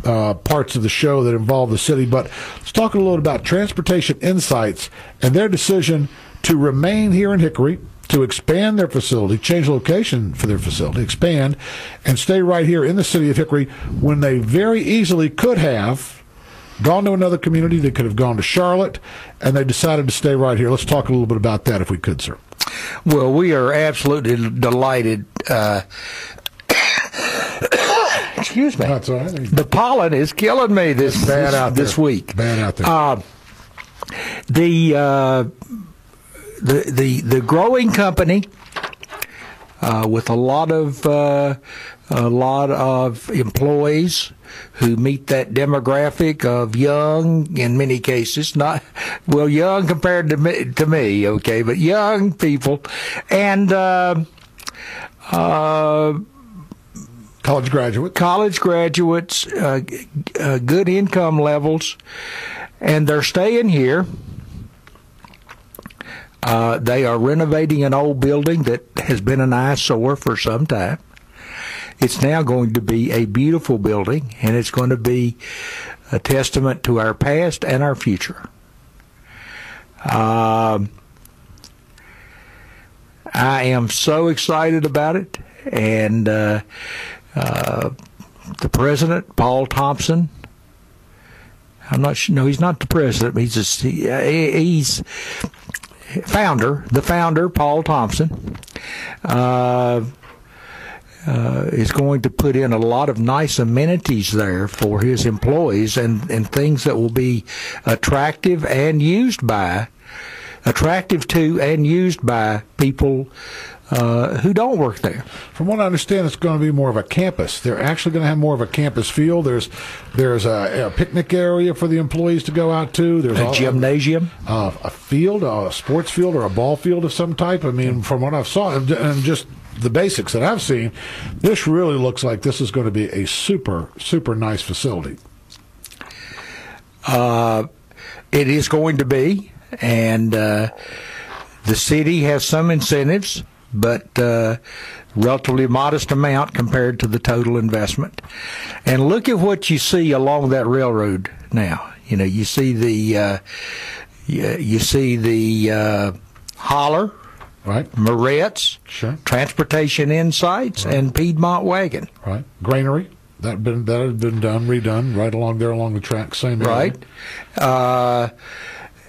parts of the show that involve the city, but let's talk a little about Transportation Insights and their decision to remain here in Hickory, to expand their facility, change location for their facility, expand, and stay right here in the city of Hickory when they very easily could have gone to another community. They could have gone to Charlotte, and they decided to stay right here. Let's talk a little bit about that if we could, sir. Well, we are absolutely delighted. Excuse me. That's all right. The pollen is killing me this week. Bad out there. The growing company with a lot of employees who meet that demographic of young, in many cases, young compared to me, okay, but young people, and college graduates, good income levels, and they're staying here. They are renovating an old building that has been an eyesore for some time. It's now going to be a beautiful building, and it's going to be a testament to our past and our future. I am so excited about it, and the president, Paul Thompson, I'm not sure, no, he's not the president, he's the founder, Paul Thompson, is going to put in a lot of nice amenities there for his employees and things that will be attractive to and used by people who don't work there. From what I understand, it's going to be more of a campus. They're actually going to have more of a campus feel. There's a picnic area for the employees to go out to. There's a gymnasium, a field, a sports field, or a ball field of some type. I mean, from what I've saw and just the basics that I've seen, this really looks like this is going to be a super, super nice facility. It is going to be, and the city has some incentives, but relatively modest amount compared to the total investment. And look at what you see along that railroad now. You know, you see the Holler, right? Moretz, sure. Transportation Insights, right. And Piedmont Wagon, right? Granary that had been redone right along there along the track, same area. Right.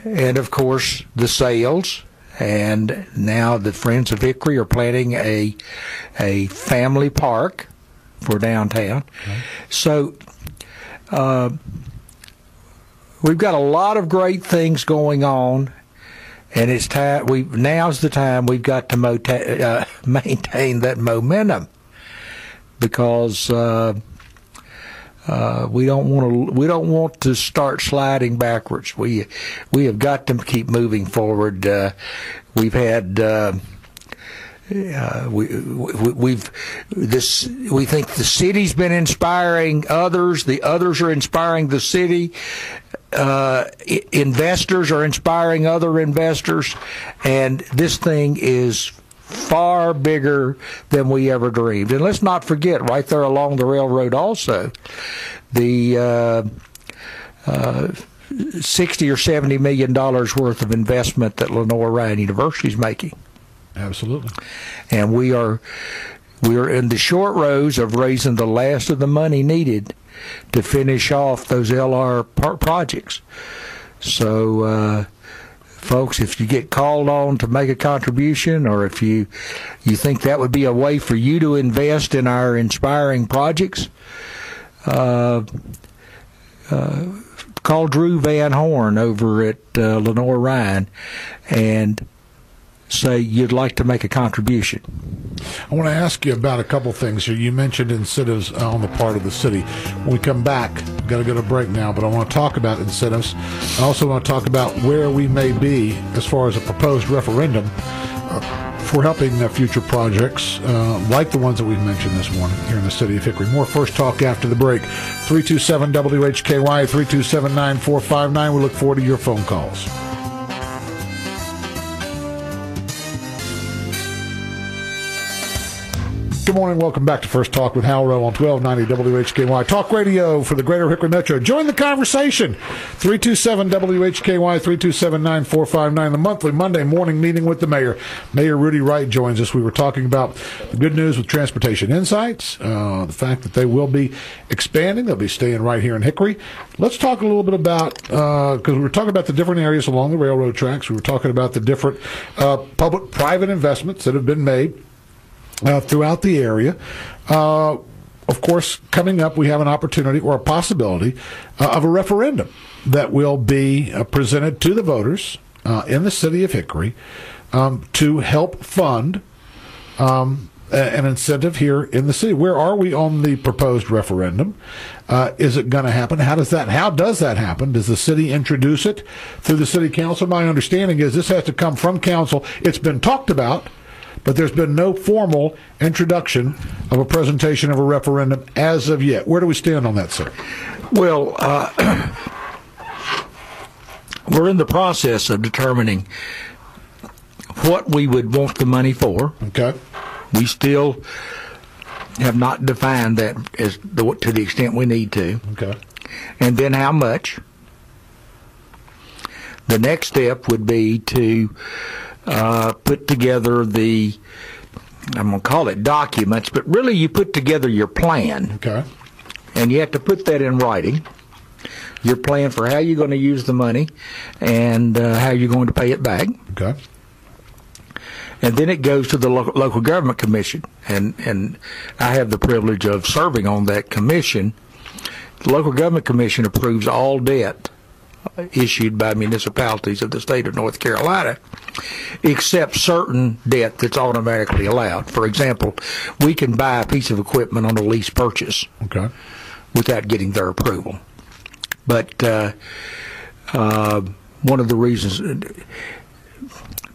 And of course the sales. And now the Friends of Hickory are planning a family park for downtown. Okay. So we've got a lot of great things going on, and it's time. Now's the time we've got to maintain that momentum, because we don't want to start sliding backwards. We have got to keep moving forward. We think the city's been inspiring others. The others are inspiring the city. Investors are inspiring other investors, and this thing is far bigger than we ever dreamed. And let's not forget, right there along the railroad also, the $60 or $70 million worth of investment that Lenore Ryan University is making. Absolutely. And we are in the short rows of raising the last of the money needed to finish off those LR projects. So, folks, if you get called on to make a contribution, or if you think that would be a way for you to invest in our inspiring projects, call Drew Van Horn over at Lenore Ryan and say you'd like to make a contribution. I want to ask you about a couple things here. You mentioned incentives on the part of the city. When we come back, we've got to go to break now, but I want to talk about incentives. I also want to talk about where we may be as far as a proposed referendum for helping future projects like the ones that we've mentioned this morning here in the city of Hickory. More First Talk after the break. 327 WHKY, 327-9459. We look forward to your phone calls. Good morning. Welcome back to First Talk with Hal Row on 1290 WHKY. Talk radio for the Greater Hickory Metro. Join the conversation. 327-WHKY, 327-9459. The monthly Monday morning meeting with the mayor. Mayor Rudy Wright joins us. We were talking about the good news with Transportation Insights, the fact that they will be expanding. They'll be staying right here in Hickory. Let's talk a little bit about, because we were talking about the different areas along the railroad tracks. We were talking about the different public-private investments that have been made throughout the area. Of course, coming up, we have an opportunity or a possibility of a referendum that will be presented to the voters in the city of Hickory to help fund an incentive here in the city. Where are we on the proposed referendum? Is it going to happen? How does that happen? Does the city introduce it through the city council? My understanding is this has to come from council. It's been talked about, but there's been no formal introduction of a presentation of a referendum as of yet. Where do we stand on that, sir? Well, we're in the process of determining what we would want the money for. Okay. We still have not defined that to the extent we need to. Okay. And then how much. The next step would be to put together I'm going to call it documents, but really you put together your plan. Okay. And you have to put that in writing, your plan for how you're going to use the money and how you're going to pay it back. Okay. And then it goes to the local government commission, and I have the privilege of serving on that commission. The local government commission approves all debt issued by municipalities of the state of North Carolina, except certain debt that's automatically allowed. For example, we can buy a piece of equipment on a lease purchase without getting their approval. But one of the reasons,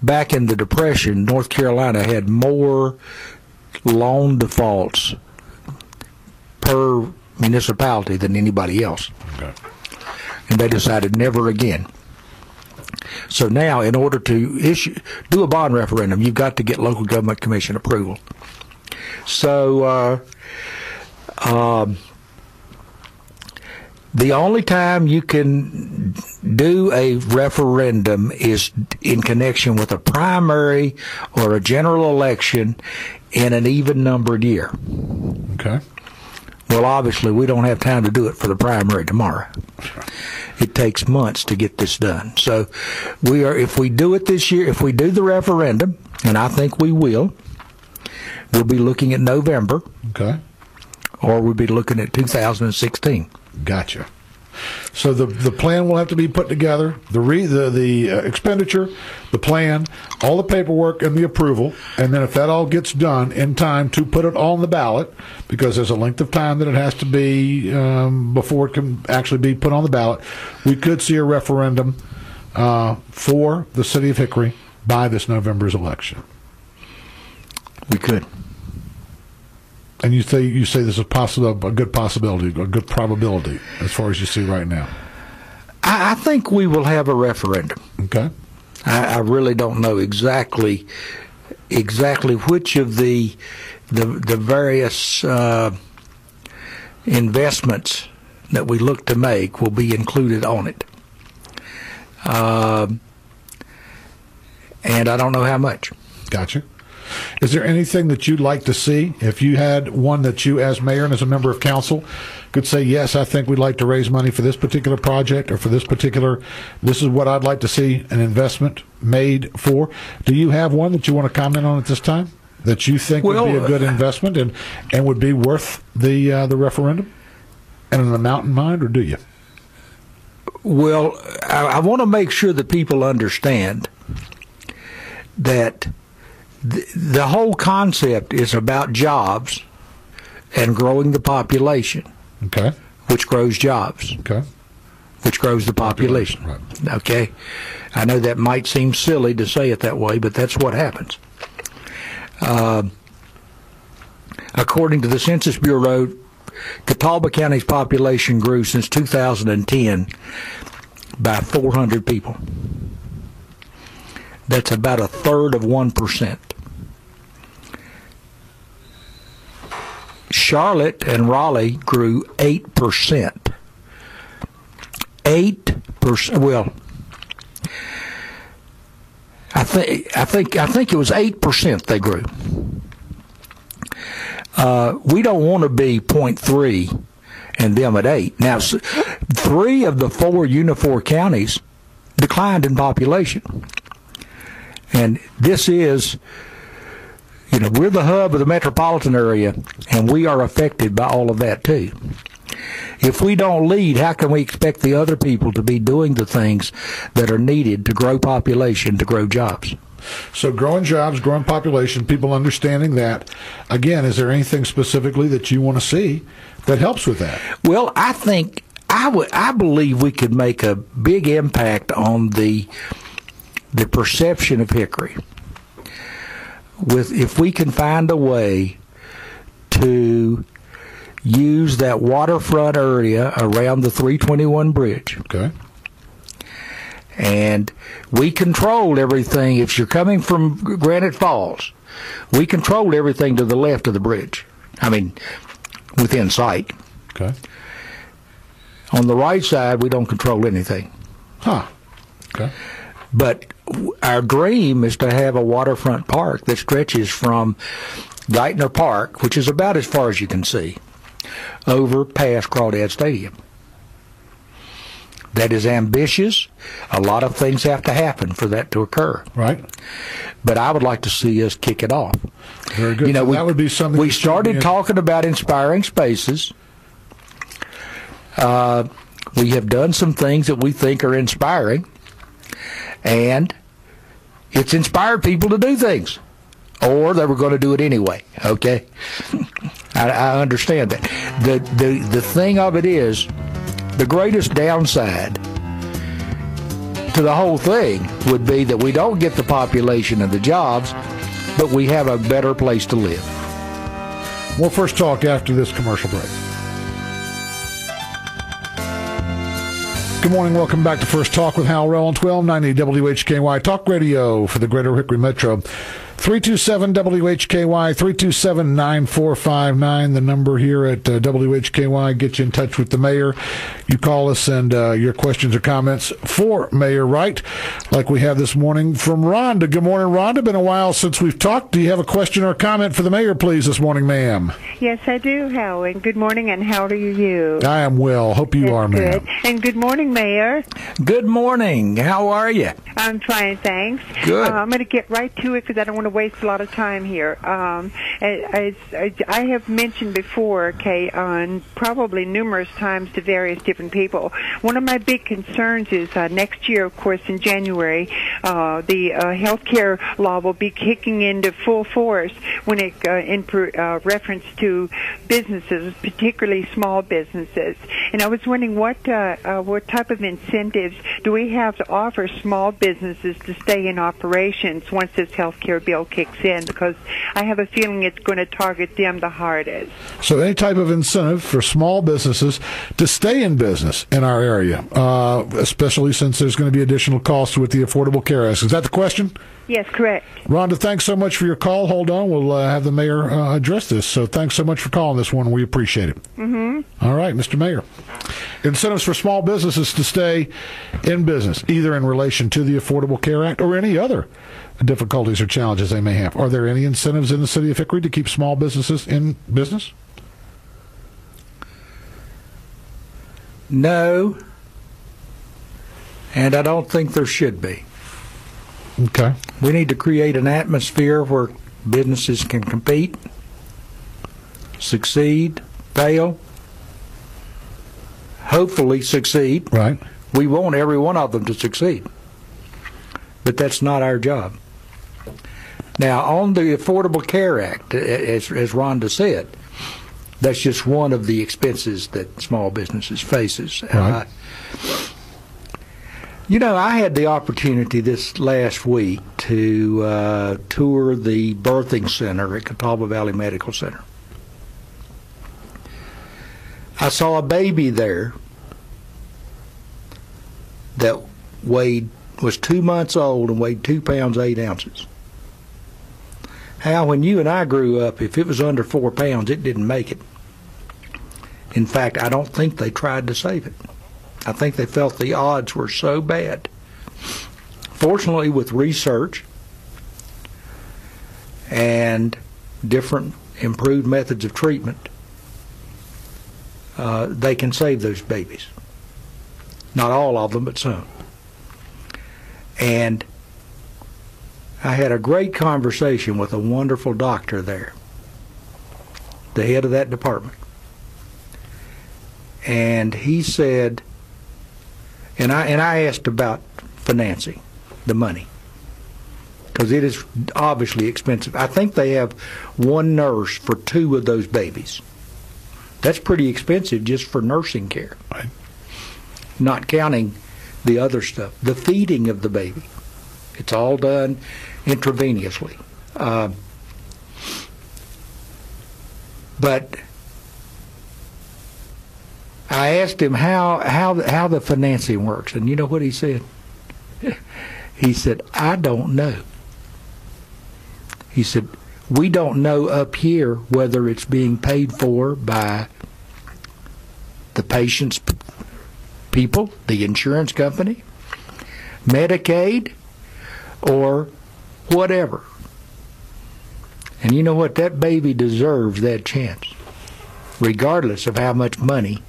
back in the Depression, North Carolina had more loan defaults per municipality than anybody else. Okay. And they decided never again. So now, in order to do a bond referendum, you've got to get local government commission approval. So the only time you can do a referendum is in connection with a primary or a general election in an even-numbered year. Okay. Well, obviously, we don't have time to do it for the primary tomorrow. It takes months to get this done. So if we do it this year, if we do the referendum, and I think we will, we'll be looking at November. Okay. Or we'll be looking at 2016. Gotcha. So the plan will have to be put together, the expenditure, the plan, all the paperwork, and the approval, and then if that all gets done in time to put it on the ballot, because there's a length of time that it has to be before it can actually be put on the ballot, we could see a referendum for the city of Hickory by this November's election. We could. And you say this is a good possibility, a good probability, as far as you see right now. I think we will have a referendum. Okay. I really don't know exactly which of the various investments that we look to make will be included on it. And I don't know how much. Gotcha. Is there anything that you'd like to see? If you had one that you, as mayor and as a member of council, could say, yes, I think we'd like to raise money for this particular project or for this is what I'd like to see an investment made for. Do you have one that you want to comment on at this time that you think would be a good investment and would be worth the referendum and an amount in mind, or do you? Well, I want to make sure that people understand that the whole concept is about jobs and growing the population. Okay. Which grows jobs. Okay. Which grows the population. Right. Okay. I know that might seem silly to say it that way, but that's what happens. According to the Census Bureau, Catawba County's population grew since 2010 by 400 people. That's about a third of 1%. Charlotte and Raleigh grew 8%. 8%. Well, I think it was 8% they grew. We don't want to be 0.3 and them at 8. Now, 3 of the 4 Unifor counties declined in population. And this is, we're the hub of the metropolitan area, and we are affected by all of that too. If we don't lead, how can we expect the other people to be doing the things that are needed to grow population, to grow jobs? So growing jobs, growing population, people understanding that. Again, is there anything specifically that you want to see that helps with that? Well, I believe we could make a big impact on the perception of Hickory if we can find a way to use that waterfront area around the 321 bridge. Okay. And we control everything. If you're coming from Granite Falls, we control everything to the left of the bridge. I mean, within sight. Okay. On the right side, we don't control anything. Huh. Okay. But our dream is to have a waterfront park that stretches from Geithner Park, which is about as far as you can see, over past Crawdad Stadium. That is ambitious. A lot of things have to happen for that to occur. Right. But I would like to see us kick it off. Very good. So that would be something. We started talking about inspiring spaces. We have done some things that we think are inspiring, and it's inspired people to do things, or they were going to do it anyway. Okay, I understand that. The thing of it is, the greatest downside to the whole thing would be that we don't get the population and the jobs, but we have a better place to live. We'll first talk after this commercial break. Good morning. Welcome back to First Talk with Hal Row on 1290 WHKY Talk Radio for the Greater Hickory Metro. 327-WHKY, 327-9459, the number here at WHKY. Get you in touch with the mayor. You call us and your questions or comments for Mayor Wright, like we have this morning from Rhonda. Good morning, Rhonda. Been a while since we've talked. Do you have a question or a comment for the mayor, please, this morning, ma'am? Yes, I do, Hal, and good morning, and how are you? I am well. Hope you are, ma'am. Good. And good morning, Mayor. Good morning. How are you? I'm fine, thanks. Good. I'm going to get right to it because I don't want to waste a lot of time here. As I have mentioned before, okay, on probably numerous times to various different people, one of my big concerns is next year, of course, in January, the health care law will be kicking into full force when it in reference to businesses, particularly small businesses. And I was wondering what type of incentives do we have to offer small businesses to stay in operations once this health care bill kicks in, because I have a feeling it's going to target them the hardest. So any type of incentive for small businesses to stay in business in our area, especially since there's going to be additional costs with the Affordable Care Act. Is that the question? Yes, correct. Rhonda, thanks so much for your call. Hold on. We'll have the mayor address this. So thanks so much for calling this one. We appreciate it. Mm-hmm. All right, Mr. Mayor. Incentives for small businesses to stay in business, either in relation to the Affordable Care Act or any other difficulties or challenges they may have. Are there any incentives in the city of Hickory to keep small businesses in business? No, and I don't think there should be. Okay. We need to create an atmosphere where businesses can compete, succeed, fail, hopefully succeed. Right. We want every one of them to succeed, but that's not our job. Now, on the Affordable Care Act, as Rhonda said, that's just one of the expenses that small businesses faces. Right. I had the opportunity this last week to tour the birthing center at Catawba Valley Medical Center. I saw a baby there that was 2 months old and weighed 2 pounds 8 ounces. Hal, when you and I grew up, if it was under 4 pounds, it didn't make it. In fact, I don't think they tried to save it. I think they felt the odds were so bad. Fortunately, with research and different improved methods of treatment, they can save those babies. Not all of them, but some. And I had a great conversation with a wonderful doctor there, the head of that department. And he said, and I asked about financing, the money, because it is obviously expensive. I think they have one nurse for 2 of those babies. That's pretty expensive just for nursing care, right? Not counting the other stuff, the feeding of the baby. It's all done intravenously. But I asked him how the financing works, and you know what he said? He said, I don't know. He said, we don't know up here whether it's being paid for by the patient's people, the insurance company, Medicaid, or whatever. And you know what? That baby deserves that chance, regardless of how much money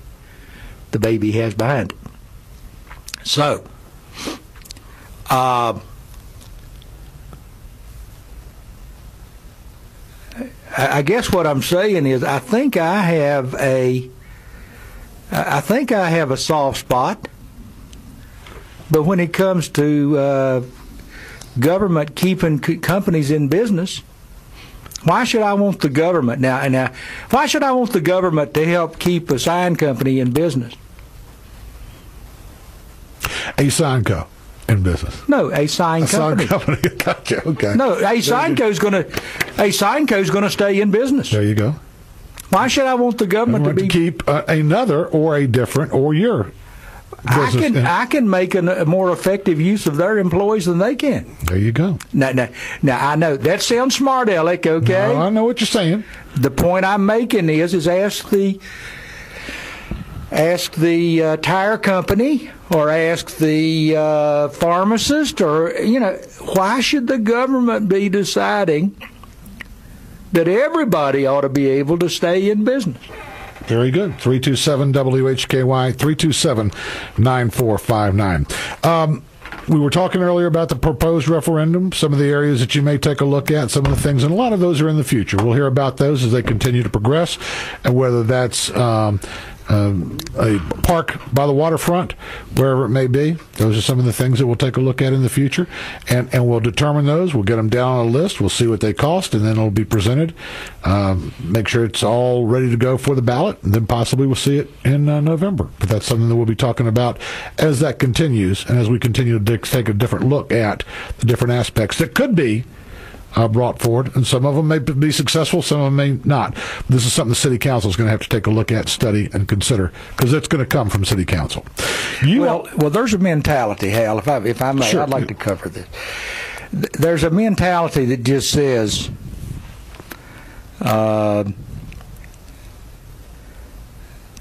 the baby has behind it. So, I guess what I'm saying is I think I have a soft spot, but when it comes to government keeping companies in business, why should I want the government now? Why should I want the government to help keep a sign company in business? A sign co in business. No, a sign company. Sign company. Gotcha. Okay. No, a sign co's going to stay in business. There you go. Why should I want the government to keep another or a different or your business? I can make a more effective use of their employees than they can. There you go. Now I know that sounds smart, Alec. Okay. No, I know what you're saying. The point I'm making is ask the tire company or ask the pharmacist, or why should the government be deciding that everybody ought to be able to stay in business? Very good. 327 WHKY 327-9459. We were talking earlier about the proposed referendum, some of the areas that you may take a look at, some of the things, and a lot of those are in the future. We'll hear about those as they continue to progress, and whether that's a park by the waterfront, wherever it may be. Those are some of the things that we'll take a look at in the future, and we'll determine those. We'll get them down on a list. We'll see what they cost, and then it'll be presented. Make sure it's all ready to go for the ballot, and then possibly we'll see it in November. But that's something that we'll be talking about as that continues, and as we continue to take a different look at the different aspects that could be brought forward, and some of them may be successful, some of them may not. This is something the City Council is going to have to take a look at, study, and consider, because it's going to come from City Council. Well, there's a mentality, Hal, if I may, sure. I'd like to cover this. There's a mentality that just says,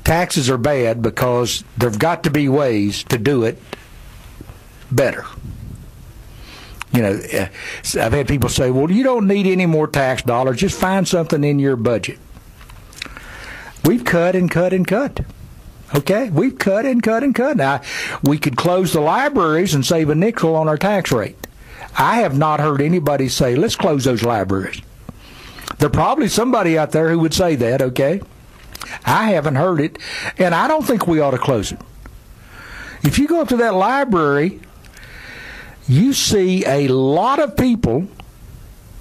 taxes are bad because there've got to be ways to do it better. I've had people say, well, you don't need any more tax dollars. Just find something in your budget. We've cut and cut and cut. Okay? We've cut and cut and cut. Now, we could close the libraries and save a nickel on our tax rate. I have not heard anybody say, let's close those libraries. There's probably somebody out there who would say that, okay? I haven't heard it, and I don't think we ought to close it. If you go up to that library, you see a lot of people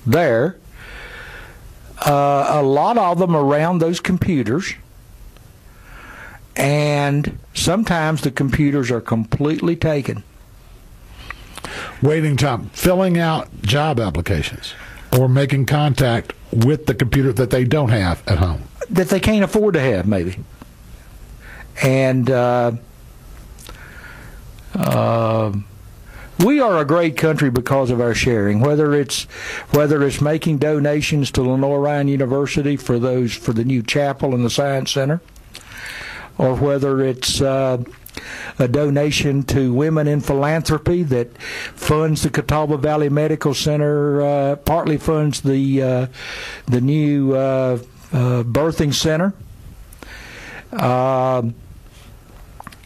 there, a lot of them around those computers, and sometimes the computers are completely taken. Waiting time, filling out job applications, or making contact with the computer that they don't have at home. That they can't afford to have, maybe. And We are a great country because of our sharing. Whether it's making donations to Lenore Ryan University for the new chapel and the Science Center, or whether it's a donation to Women in Philanthropy that funds the Catawba Valley Medical Center, partly funds the new birthing center,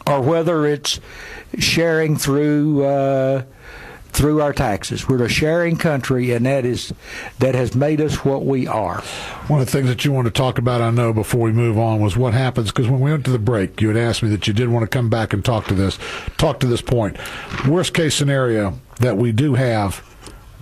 or whether it's sharing through our taxes. We're a sharing country, and that has made us what we are. One of the things that you want to talk about, I know, before we move on, was what happens, because when we went to the break, you had asked me that you did want to come back and talk to this point. Worst case scenario, that we do have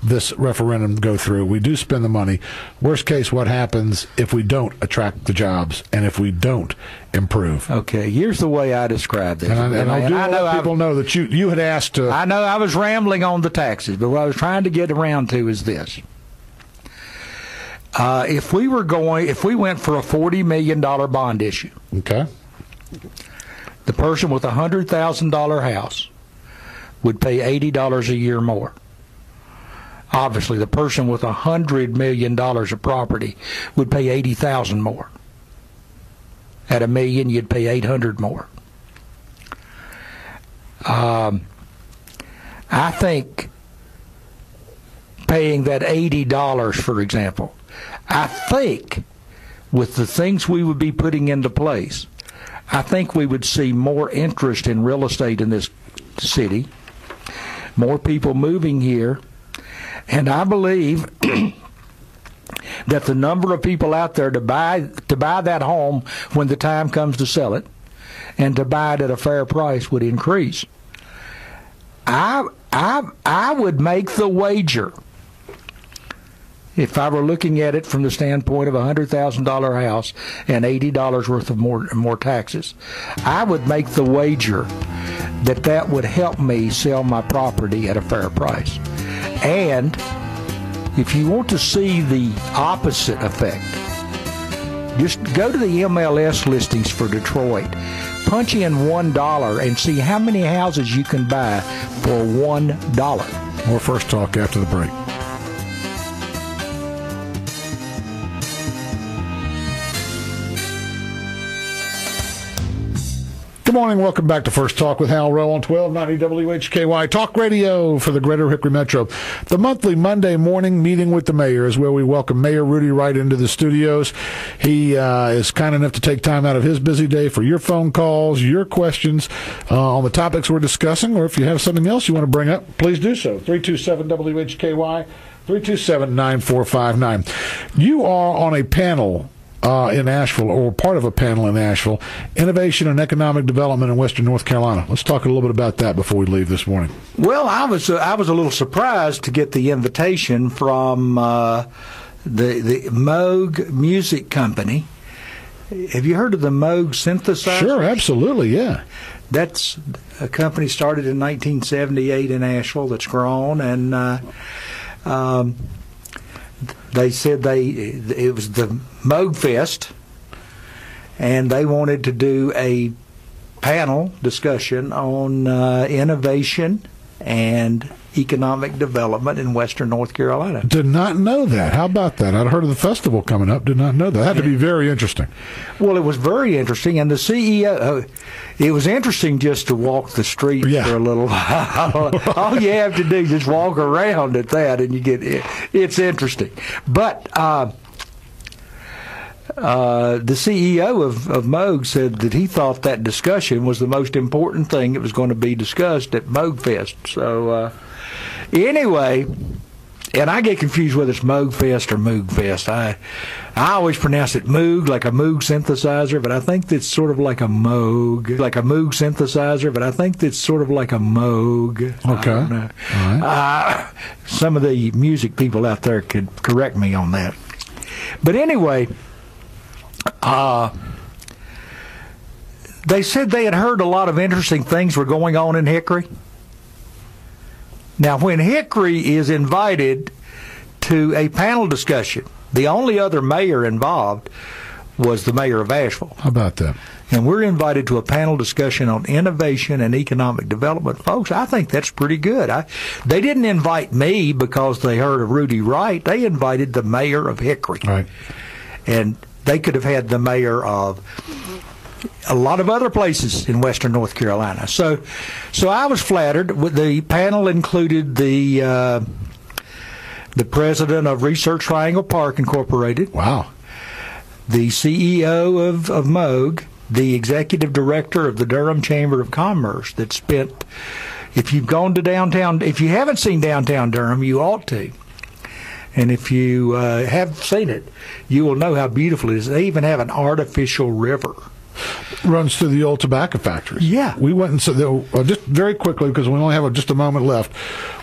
this referendum go through, we do spend the money. Worst case, what happens if we don't attract the jobs and if we don't improve? Okay, here's the way I describe this. And I know people know that you had asked to... I know I was rambling on the taxes, but what I was trying to get around to is this. If we went for a $40 million bond issue, okay, the person with a $100,000 house would pay $80 a year more. Obviously, the person with $100 million of property would pay $80,000 more. At $1 million, you'd pay $800 more. I think paying that $80, for example, I think with the things we would be putting into place, I think we would see more interest in real estate in this city, more people moving here. And I believe that the number of people out there to buy that home when the time comes to sell it, and to buy it at a fair price, would increase. I would make the wager, if I were looking at it from the standpoint of a $100,000 house and $80 worth of more taxes, I would make the wager that would help me sell my property at a fair price. And if you want to see the opposite effect, just go to the MLS listings for Detroit, punch in $1, and see how many houses you can buy for $1. More First Talk after the break. Good morning. Welcome back to First Talk with Hal Row on 1290 WHKY Talk Radio for the Greater Hickory Metro. The monthly Monday morning meeting with the mayor is where we welcome Mayor Rudy Wright into the studios. He is kind enough to take time out of his busy day for your phone calls, your questions on the topics we're discussing, or if you have something else you want to bring up, please do so. 327 WHKY, 327-9459. You are on a panel in Asheville, or part of a panel in Asheville, Innovation and Economic Development in Western North Carolina. Let's talk a little bit about that before we leave this morning. Well, I was a little surprised to get the invitation from the Moog Music Company. Have you heard of the Moog synthesizer? Sure, absolutely, yeah. That's a company started in 1978 in Asheville that's grown, and they said it was the Moog Fest, and they wanted to do a panel discussion on innovation and economic development in Western North Carolina. Did not know that. How about that? I'd heard of the festival coming up. Did not know that. That had to be very interesting. Well, it was very interesting, and the CEO, it was interesting just to walk the street for a little while. All you have to do is just walk around at that, and you get it. It's interesting. But the CEO of Moog said that he thought that discussion was the most important thing that was going to be discussed at Moog Fest. So anyway, and I get confused whether it's Moog Fest or Moog Fest. I always pronounce it Moog, like a Moog synthesizer, but I think it's sort of like a Moog, like a Moog synthesizer, but I think it's sort of like a Moog. Okay. I don't know. All right. Some of the music people out there could correct me on that. But anyway, they said they had heard a lot of interesting things were going on in Hickory. Now, when Hickory is invited to a panel discussion, the only other mayor involved was the mayor of Asheville. How about that? and we're invited to a panel discussion on innovation and economic development. Folks, I think that's pretty good. They didn't invite me because they heard of Rudy Wright. They invited the mayor of Hickory. Right. And they could have had the mayor of a lot of other places in western North Carolina. So I was flattered. The panel included the president of Research Triangle Park Incorporated. Wow. The CEO of Moog, the executive director of the Durham Chamber of Commerce that spent, if you've gone to downtown, if you haven't seen downtown Durham, you ought to. And if you have seen it, you will know how beautiful it is. They even have an artificial river. Runs through the old tobacco factories. Yeah. We went and saw, just very quickly, because we only have just a moment left,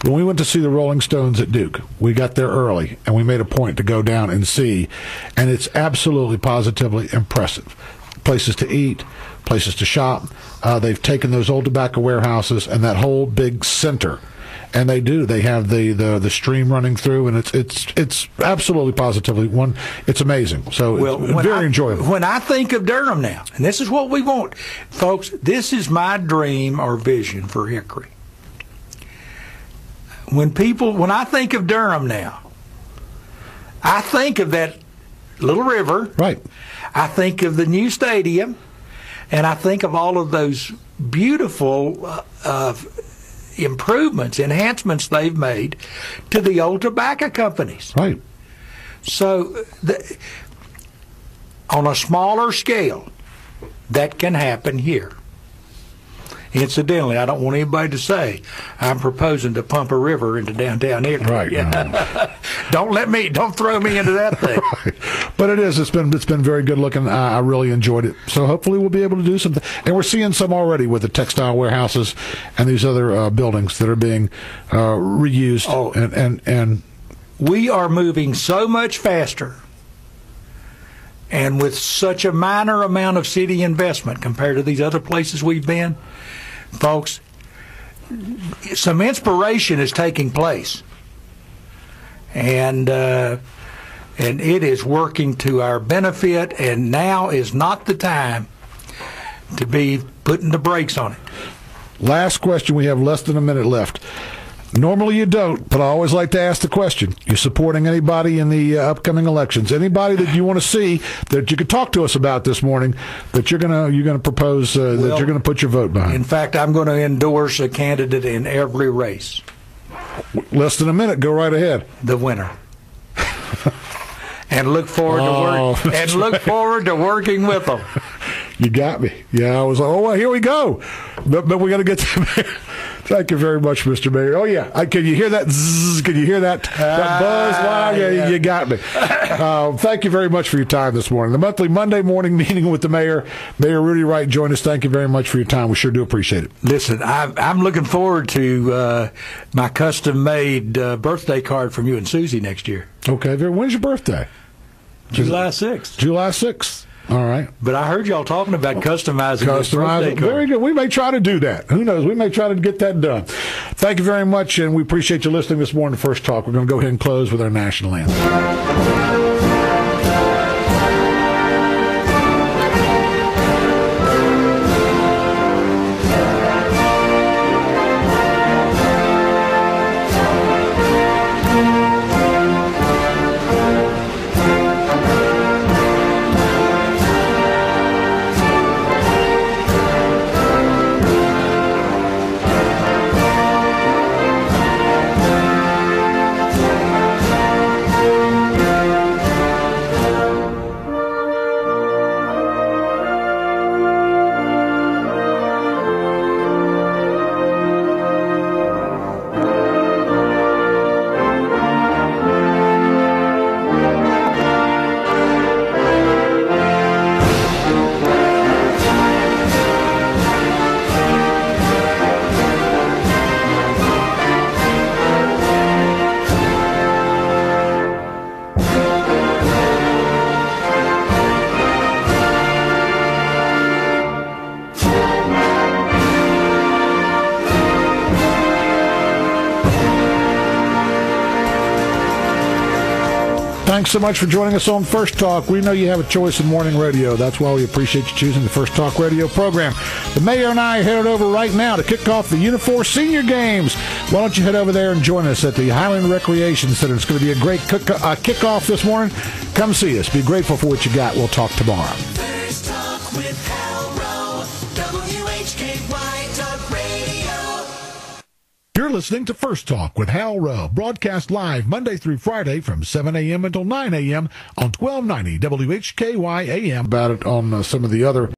when we went to see the Rolling Stones at Duke, we got there early, and we made a point to go down and see, and it's absolutely, positively impressive. Places to eat, places to shop. They've taken those old tobacco warehouses and that whole big center, and they have the stream running through, and it's absolutely positively one. It's amazing. So it's very enjoyable. When I think of Durham now, and this is what we want, folks, this is my dream or vision for Hickory. When I think of Durham now, I think of that little river. Right. I think of the new stadium, and I think of all of those beautiful improvements, enhancements they've made to the old tobacco companies. Right. So, on a smaller scale, that can happen here. Incidentally, I don't want anybody to say I'm proposing to pump a river into downtown Hickory. Right. No. Don't throw me into that thing. Right. But it's been very good looking. I really enjoyed it. So hopefully we'll be able to do something. And we're seeing some already with the textile warehouses and these other buildings that are being reused. Oh, and we are moving so much faster, and with such a minor amount of city investment compared to these other places we've been. Folks, some inspiration is taking place, and it is working to our benefit, and now is not the time to be putting the brakes on it. Last question. We have less than a minute left. Normally you don't, but I always like to ask the question. You're supporting anybody in the upcoming elections? Anybody that you want to see that you could talk to us about this morning that you're gonna propose that you're gonna put your vote behind? In fact, I'm going to endorse a candidate in every race. Less than a minute. Go right ahead. The winner. And look forward to working with them. You got me. Yeah, I was like, well, here we go. But we got to get to Thank you very much, Mr. Mayor. Oh, yeah. Can you hear that? Zzz, can you hear that buzz? Yeah, you got me. Thank you very much for your time this morning. The monthly Monday morning meeting with the mayor, Mayor Rudy Wright, joined us. Thank you very much for your time. We sure do appreciate it. Listen, I'm looking forward to my custom-made birthday card from you and Susie next year. Okay. When's your birthday? July 6th. July 6th. All right. But I heard y'all talking about customizing this birthday card. Very good. We may try to do that. Who knows? We may try to get that done. Thank you very much, and we appreciate you listening this morning to First Talk. We're going to go ahead and close with our national anthem. Thanks so much for joining us on First Talk. We know you have a choice in morning radio. That's why we appreciate you choosing the First Talk radio program. The mayor and I are headed over right now to kick off the Unifor Senior Games. Why don't you head over there and join us at the Highland Recreation Center. It's going to be a great kickoff this morning. Come see us. Be grateful for what you got. We'll talk tomorrow. First Talk with Hal Row, WHKY Talk Radio. You're listening to First Talk with Hal Row, broadcast live Monday through Friday from 7 a.m. until 9 a.m. on 1290 WHKYAM. About it on some of the other